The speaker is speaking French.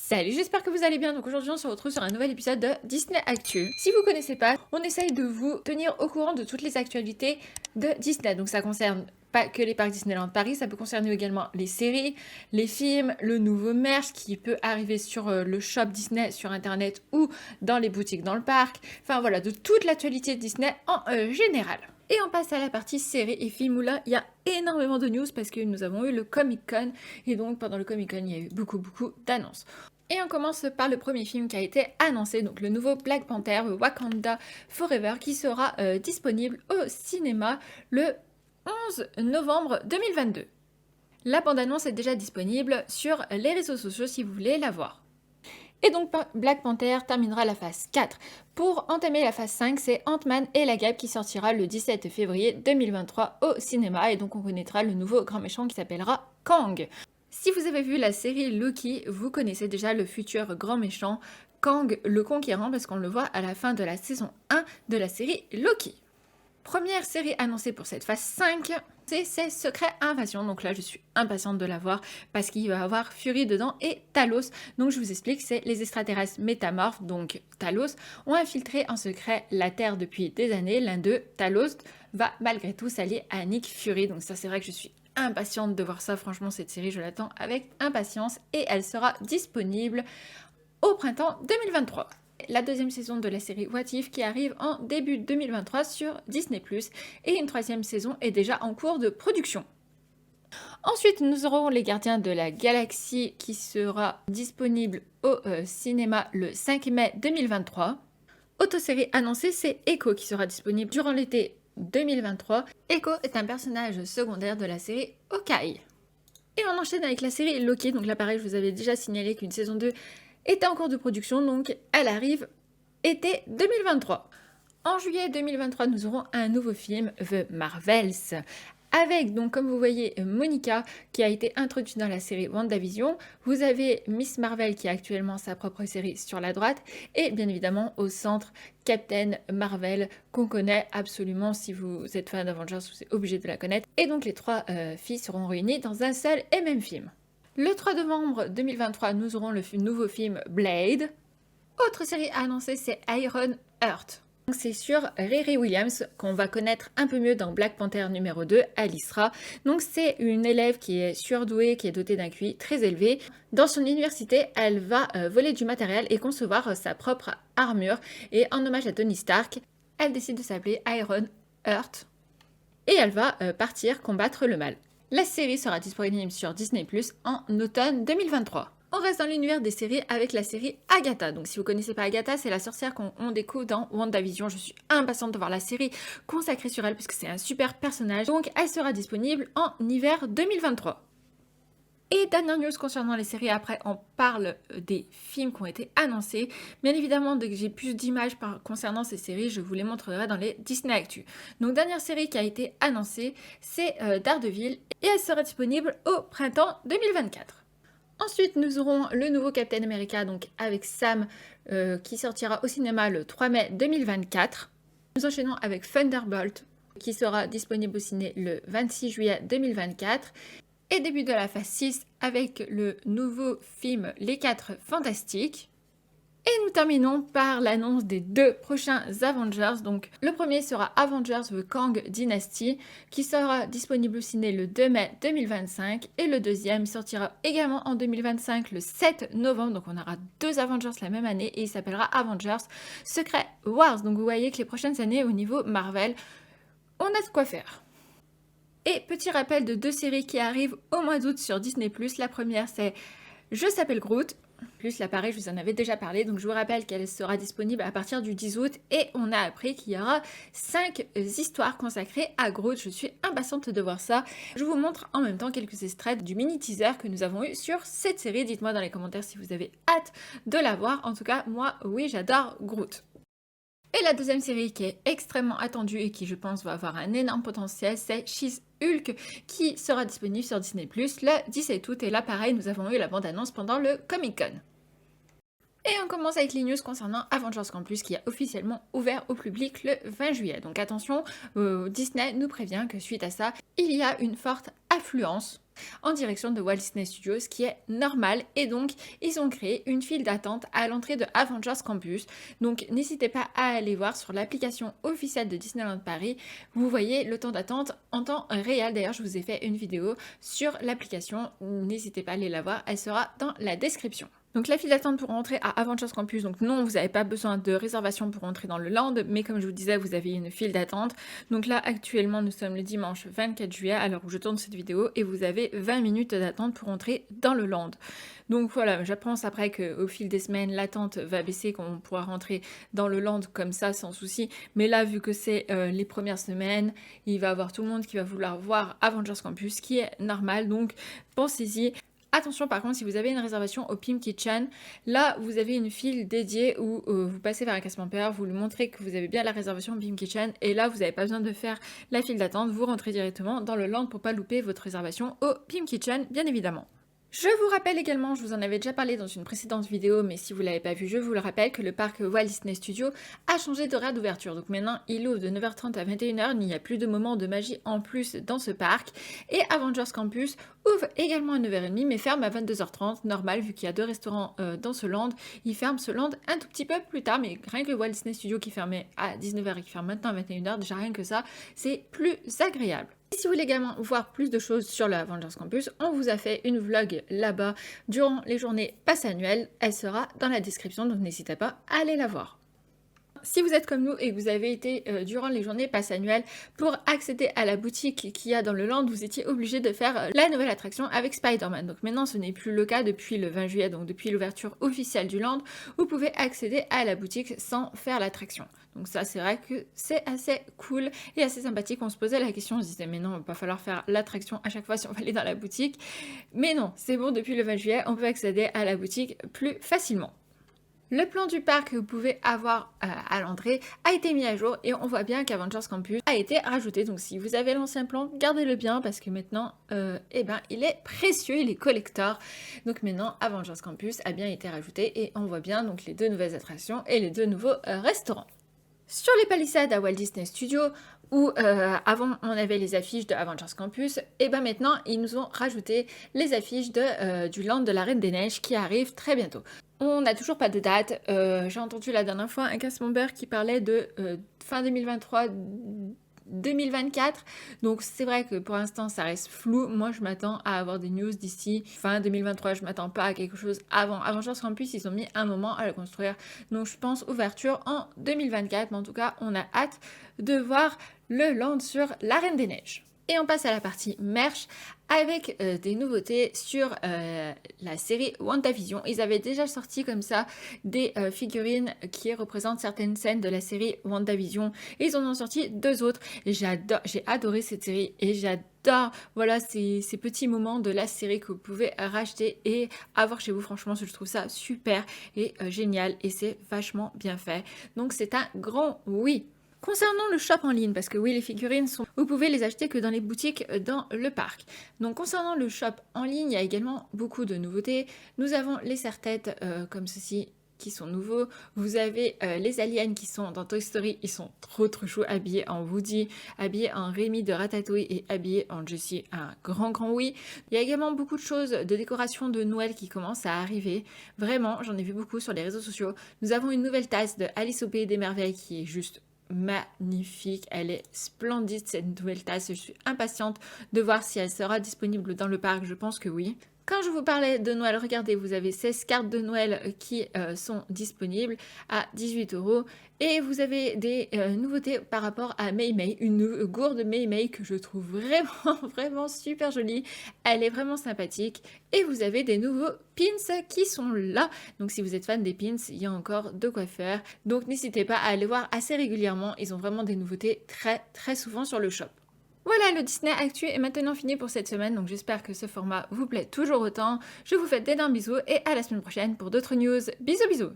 Salut, j'espère que vous allez bien. Donc aujourd'hui on se retrouve sur un nouvel épisode de Disney Actu. Si vous connaissez pas, on essaye de vous tenir au courant de toutes les actualités de Disney. Donc ça concerne pas que les parcs Disneyland Paris, ça peut concerner également les séries, les films, le nouveau merch qui peut arriver sur le shop Disney sur internet ou dans les boutiques dans le parc. Enfin voilà, de toute l'actualité de Disney en général. Et on passe à la partie séries et films où là, il y a énormément de news parce que nous avons eu le Comic Con et donc pendant le Comic Con, il y a eu beaucoup d'annonces. Et on commence par le premier film qui a été annoncé, donc le nouveau Black Panther, Wakanda Forever, qui sera disponible au cinéma le 11 novembre 2022. La bande-annonce est déjà disponible sur les réseaux sociaux si vous voulez la voir. Et donc Black Panther terminera la phase 4. Pour entamer la phase 5, c'est Ant-Man et la Guêpe qui sortira le 17 février 2023 au cinéma. Et donc on connaîtra le nouveau grand méchant qui s'appellera Kang. Si vous avez vu la série Loki, vous connaissez déjà le futur grand méchant Kang le Conquérant parce qu'on le voit à la fin de la saison 1 de la série Loki. Première série annoncée pour cette phase 5, c'est Secret Invasion. Donc là, je suis impatiente de la voir parce qu'il va y avoir Fury dedans et Talos. Donc je vous explique, c'est les extraterrestres métamorphes, donc Talos, ont infiltré en secret la Terre depuis des années. L'un d'eux, Talos, va malgré tout s'allier à Nick Fury. Donc ça, c'est vrai que je suis impatiente de voir ça. Franchement, cette série, je l'attends avec impatience et elle sera disponible au printemps 2023. La deuxième saison de la série What If qui arrive en début 2023 sur Disney+, et une troisième saison est déjà en cours de production. Ensuite, nous aurons Les Gardiens de la Galaxie qui sera disponible au cinéma le 5 mai 2023. Autre série annoncée, c'est Echo qui sera disponible durant l'été 2023. Echo est un personnage secondaire de la série Hawkeye. Et on enchaîne avec la série Loki. Donc là, pareil, je vous avais déjà signalé qu'une saison 2 était en cours de production, donc elle arrive été 2023. En juillet 2023, nous aurons un nouveau film, The Marvels, avec, donc comme vous voyez, Monica qui a été introduite dans la série WandaVision. Vous avez Miss Marvel qui a actuellement sa propre série sur la droite, et bien évidemment au centre, Captain Marvel qu'on connaît absolument. Si vous êtes fan d'Avengers, vous êtes obligé de la connaître. Et donc les trois filles seront réunies dans un seul et même film. Le 3 novembre 2023, nous aurons le nouveau film Blade. Autre série annoncée, c'est Iron Heart. C'est sur Riri Williams qu'on va connaître un peu mieux dans Black Panther numéro 2, Alyssra. Donc c'est une élève qui est surdouée, qui est dotée d'un QI très élevé. Dans son université, elle va voler du matériel et concevoir sa propre armure. Et en hommage à Tony Stark, elle décide de s'appeler Iron Heart. Et elle va partir combattre le mal. La série sera disponible sur Disney+ en automne 2023. On reste dans l'univers des séries avec la série Agatha. Donc si vous connaissez pas Agatha, c'est la sorcière qu'on découvre dans WandaVision. Je suis impatiente de voir la série consacrée sur elle parce que c'est un super personnage. Donc elle sera disponible en hiver 2023. Et dernière news concernant les séries, après on parle des films qui ont été annoncés. Bien évidemment, dès que j'ai plus d'images concernant ces séries, je vous les montrerai dans les Disney Actu. Donc dernière série qui a été annoncée, c'est Daredevil et elle sera disponible au printemps 2024. Ensuite, nous aurons le nouveau Captain America, donc avec Sam, qui sortira au cinéma le 3 mai 2024. Nous enchaînons avec Thunderbolt, qui sera disponible au ciné le 26 juillet 2024. Et début de la phase 6 avec le nouveau film Les 4 Fantastiques. Et nous terminons par l'annonce des deux prochains Avengers. Donc le premier sera Avengers The Kang Dynasty qui sera disponible au ciné le 2 mai 2025 et le deuxième sortira également en 2025 le 7 novembre. Donc on aura deux Avengers la même année et il s'appellera Avengers Secret Wars. Donc vous voyez que les prochaines années au niveau Marvel, on a de quoi faire. Et petit rappel de deux séries qui arrivent au mois d'août sur Disney+. La première c'est Je s'appelle Groot. Plus là pareil, je vous en avais déjà parlé, donc je vous rappelle qu'elle sera disponible à partir du 10 août et on a appris qu'il y aura 5 histoires consacrées à Groot. Je suis impatiente de voir ça. Je vous montre en même temps quelques extraits du mini teaser que nous avons eu sur cette série. Dites-moi dans les commentaires si vous avez hâte de la voir. En tout cas, moi, oui, j'adore Groot. Et la deuxième série qui est extrêmement attendue et qui je pense va avoir un énorme potentiel, c'est She-Hulk qui sera disponible sur Disney+ le 17 août. Et là pareil, nous avons eu la bande-annonce pendant le Comic Con. Et on commence avec les news concernant Avengers Campus qui a officiellement ouvert au public le 20 juillet. Donc attention, Disney nous prévient que suite à ça, il y a une forte affluence en direction de Walt Disney Studios, ce qui est normal, et donc ils ont créé une file d'attente à l'entrée de Avengers Campus. Donc n'hésitez pas à aller voir sur l'application officielle de Disneyland Paris, vous voyez le temps d'attente en temps réel. D'ailleurs je vous ai fait une vidéo sur l'application, n'hésitez pas à aller la voir, elle sera dans la description. Donc la file d'attente pour rentrer à Avengers Campus, donc non, vous n'avez pas besoin de réservation pour rentrer dans le land, mais comme je vous disais, vous avez une file d'attente. Donc là, actuellement, nous sommes le dimanche 24 juillet, à l'heure où je tourne cette vidéo, et vous avez 20 minutes d'attente pour rentrer dans le land. Donc voilà, je pense après qu'au fil des semaines, l'attente va baisser, qu'on pourra rentrer dans le land comme ça, sans souci. Mais là, vu que c'est les premières semaines, il va y avoir tout le monde qui va vouloir voir Avengers Campus, qui est normal, donc pensez-y. Attention par contre, si vous avez une réservation au Pim Kitchen, là vous avez une file dédiée où vous passez vers un casse-pampers, vous lui montrez que vous avez bien la réservation au Pim Kitchen et là vous n'avez pas besoin de faire la file d'attente, vous rentrez directement dans le land pour pas louper votre réservation au Pim Kitchen bien évidemment. Je vous rappelle également, je vous en avais déjà parlé dans une précédente vidéo, mais si vous ne l'avez pas vu, je vous le rappelle que le parc Walt Disney Studios a changé d'horaire d'ouverture. Donc maintenant, il ouvre de 9h30 à 21h, il n'y a plus de moments de magie en plus dans ce parc. Et Avengers Campus ouvre également à 9h30, mais ferme à 22h30, normal, vu qu'il y a 2 restaurants dans ce land. Il ferme ce land un tout petit peu plus tard, mais rien que Walt Disney Studios qui fermait à 19h et qui ferme maintenant à 21h, déjà rien que ça, c'est plus agréable. Et si vous voulez également voir plus de choses sur le Avengers Campus, on vous a fait une vlog là-bas durant les journées pass annuelles. Elle sera dans la description, donc n'hésitez pas à aller la voir. Si vous êtes comme nous et que vous avez été durant les journées pass annuelles pour accéder à la boutique qu'il y a dans le land, vous étiez obligé de faire la nouvelle attraction avec Spider-Man. Donc maintenant ce n'est plus le cas depuis le 20 juillet, donc depuis l'ouverture officielle du land, vous pouvez accéder à la boutique sans faire l'attraction. Donc ça c'est vrai que c'est assez cool et assez sympathique. On se posait la question, on se disait mais non, il va pas falloir faire l'attraction à chaque fois si on va aller dans la boutique. Mais non, c'est bon, depuis le 20 juillet, on peut accéder à la boutique plus facilement. Le plan du parc que vous pouvez avoir à l'entrée a été mis à jour et on voit bien qu'Avengers Campus a été rajouté. Donc si vous avez l'ancien plan, gardez-le bien parce que maintenant, il est précieux, il est collector. Donc maintenant, Avengers Campus a bien été rajouté et on voit bien donc les 2 nouvelles attractions et les 2 nouveaux restaurants. Sur les palissades à Walt Disney Studios, où avant on avait les affiches de Avengers Campus, et ben maintenant ils nous ont rajouté les affiches du land de la Reine des Neiges qui arrive très bientôt. On n'a toujours pas de date, j'ai entendu la dernière fois un casse-member qui parlait de fin 2023, 2024, donc c'est vrai que pour l'instant ça reste flou. Moi je m'attends à avoir des news d'ici fin 2023, je m'attends pas à quelque chose avant. Avengers Campus ils ont mis un moment à le construire, donc je pense ouverture en 2024, mais en tout cas on a hâte de voir le land sur la Reine des Neiges. Et on passe à la partie merch avec des nouveautés sur la série WandaVision. Ils avaient déjà sorti comme ça des figurines qui représentent certaines scènes de la série WandaVision. Et ils en ont sorti 2 autres. J'ai adoré cette série et j'adore voilà, ces petits moments de la série que vous pouvez racheter et avoir chez vous. Franchement, je trouve ça super et génial et c'est vachement bien fait. Donc c'est un grand oui. Concernant le shop en ligne, parce que oui, les figurines, vous pouvez les acheter que dans les boutiques dans le parc. Donc concernant le shop en ligne, il y a également beaucoup de nouveautés. Nous avons les serre-têtes comme ceci qui sont nouveaux. Vous avez les aliens qui sont dans Toy Story, ils sont trop choux, habillés en Woody, habillés en Rémi de Ratatouille et habillés en Jessie, un grand oui. Il y a également beaucoup de choses de décoration de Noël qui commencent à arriver. Vraiment, j'en ai vu beaucoup sur les réseaux sociaux. Nous avons une nouvelle tasse de Alice au Pays des Merveilles qui est juste magnifique, elle est splendide cette nouvelle tasse, je suis impatiente de voir si elle sera disponible dans le parc, je pense que oui. Quand je vous parlais de Noël, regardez, vous avez 16 cartes de Noël qui sont disponibles à 18 € et vous avez des nouveautés par rapport à Mei Mei, une gourde Mei Mei que je trouve vraiment super jolie, elle est vraiment sympathique et vous avez des nouveaux pins qui sont là, donc si vous êtes fan des pins, il y a encore de quoi faire, donc n'hésitez pas à aller voir assez régulièrement, ils ont vraiment des nouveautés très souvent sur le shop. Voilà, le Disney Actu est maintenant fini pour cette semaine, donc j'espère que ce format vous plaît toujours autant. Je vous fais d'énormes bisous et à la semaine prochaine pour d'autres news. Bisous bisous!